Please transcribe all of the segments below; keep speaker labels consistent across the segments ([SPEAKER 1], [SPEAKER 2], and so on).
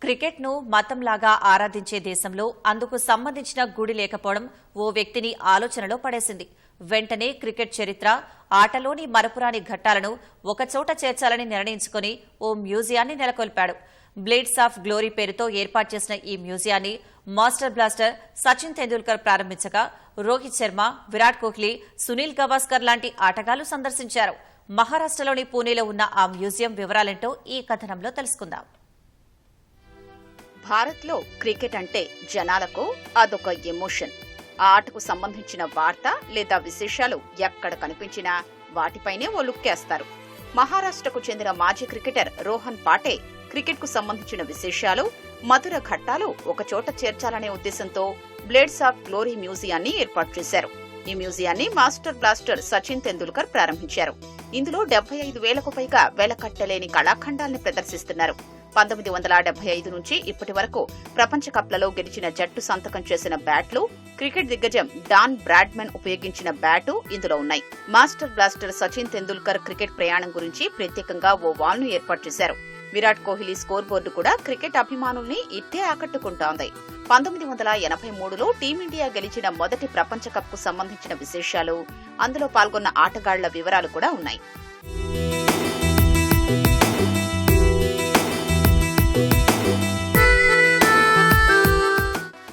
[SPEAKER 1] క్రికెట్ను మతంలాగా ఆరాధించే దేశంలో అందుకు సంబంధించిన గుడి లేకపోవడం ఓ వ్యక్తిని ఆలోచనలో పడేసింది. వెంటనే క్రికెట్ చరిత్ర, ఆటలోని మరపురాని ఘట్టాలను ఒకచోట చేర్చాలని నిర్ణయించుకుని ఓ మ్యూజియాన్ని నెలకొల్పాడు. బ్లేడ్స్ ఆఫ్ గ్లోరీ పేరుతో ఏర్పాటు చేసిన ఈ మ్యూజియాన్ని మాస్టర్ బ్లాస్టర్ సచిన్ తెందూల్కర్ ప్రారంభించగా రోహిత్ శర్మ, విరాట్ కోహ్లీ, సునీల్ గవాస్కర్ లాంటి ఆటగాళ్లు సందర్శించారు. మహారాష్ట్రలోని పూణేలో ఉన్న ఆ మ్యూజియం వివరాలేంటో ఈ కథనంలో తెలుసుకుందాం.
[SPEAKER 2] భారత్లో క్రికెట్ అంటే జనాలకు అదొక ఎమోషన్. ఆ ఆటకు సంబంధించిన వార్త లేదా విశేషాలు ఎక్కడ కనిపించినా వాటిపైనే ఓ లుక్కేస్తారు. మహారాష్ట్రకు చెందిన మాజీ క్రికెటర్ రోహన్ పాటే క్రికెట్ కు సంబంధించిన విశేషాలు, మధుర ఘట్టాలు ఒకచోట చేర్చాలనే ఉద్దేశంతో బ్లేడ్స్ ఆఫ్ గ్లోరీ మ్యూజియాన్ని ఏర్పాటు చేశారు. ఈ మ్యూజియాన్ని మాస్టర్ బ్లాస్టర్ సచిన్ తెందూల్కర్ ప్రారంభించారు. ఇందులో 75,000కు పైగా వెలకట్టలేని కళాఖండాల్ని ప్రదర్శిస్తున్నారు. 1975 నుంచి ఇప్పటి వరకు ప్రపంచ కప్లలో గెలిచిన జట్టు సంతకం చేసిన బ్యాట్లు, క్రికెట్ దిగ్గజం డాన్ బ్రాడ్మన్ ఉపయోగించిన బ్యాటు ఇందులో ఉన్నాయి. Master blaster Sachin Tendulkar cricket ప్రయాణం గురించి ప్రత్యేకంగా ఓ వాల్ ను ఏర్పాటు చేశారు. విరాట్ కోహ్లీ స్కోర్ బోర్డు కూడా క్రికెట్ అభిమానుల్ని ఇట్టే ఆకట్టుకుంటోంది. 1983లో టీమిండియా గెలిచిన మొదటి ప్రపంచ కప్ కు సంబంధించిన విశేషాలు, అందులో పాల్గొన్న ఆటగాళ్ల వివరాలు కూడా ఉన్నాయి.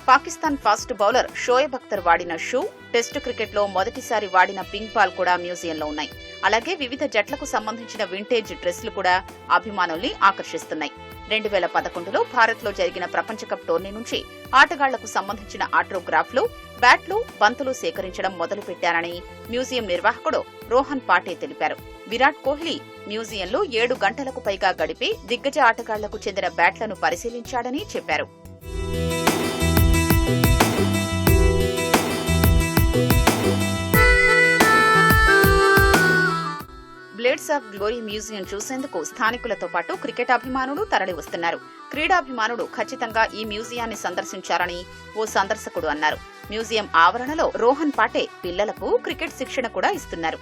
[SPEAKER 2] పాకిస్తాన్ ఫాస్ట్ బౌలర్ షోయబ్ అఖ్తర్ వాడిన షూ, టెస్టు క్రికెట్లో మొదటిసారి వాడిన పింక్ బాల్ కూడా మ్యూజియంలో ఉన్నాయి. అలాగే వివిధ జట్లకు సంబంధించిన వింటేజ్ డ్రెస్లు కూడా అభిమానుల్ని ఆకర్షిస్తున్నాయి. 2011లో భారత్లో జరిగిన ప్రపంచ కప్ టోర్నీ నుంచి ఆటగాళ్లకు సంబంధించిన ఆటోగ్రాఫ్లు, బ్యాట్లు, బంతులు సేకరించడం మొదలుపెట్టారని మ్యూజియం నిర్వాహకుడు రోహన్ పాటే తెలిపారు. విరాట్ కోహ్లీ మ్యూజియంలో 7 గంటలకు పైగా గడిపి దిగ్గజ ఆటగాళ్లకు చెందిన బ్యాట్లను పరిశీలించాడని చెప్పారు. బ్లేడ్స్ ఆఫ్ గ్లోరీ మ్యూజియం చూసేందుకు స్థానికులతో పాటు క్రికెట్ అభిమానులు తరలి వస్తున్నారు. క్రీడాభిమానులు ఖచ్చితంగా ఈ మ్యూజియాన్ని సందర్శించారని ఓ సందర్శకుడు అన్నారు. మ్యూజియం ఆవరణలో రోహన్ పాటే పిల్లలకు క్రికెట్ శిక్షణ కూడా ఇస్తున్నారు.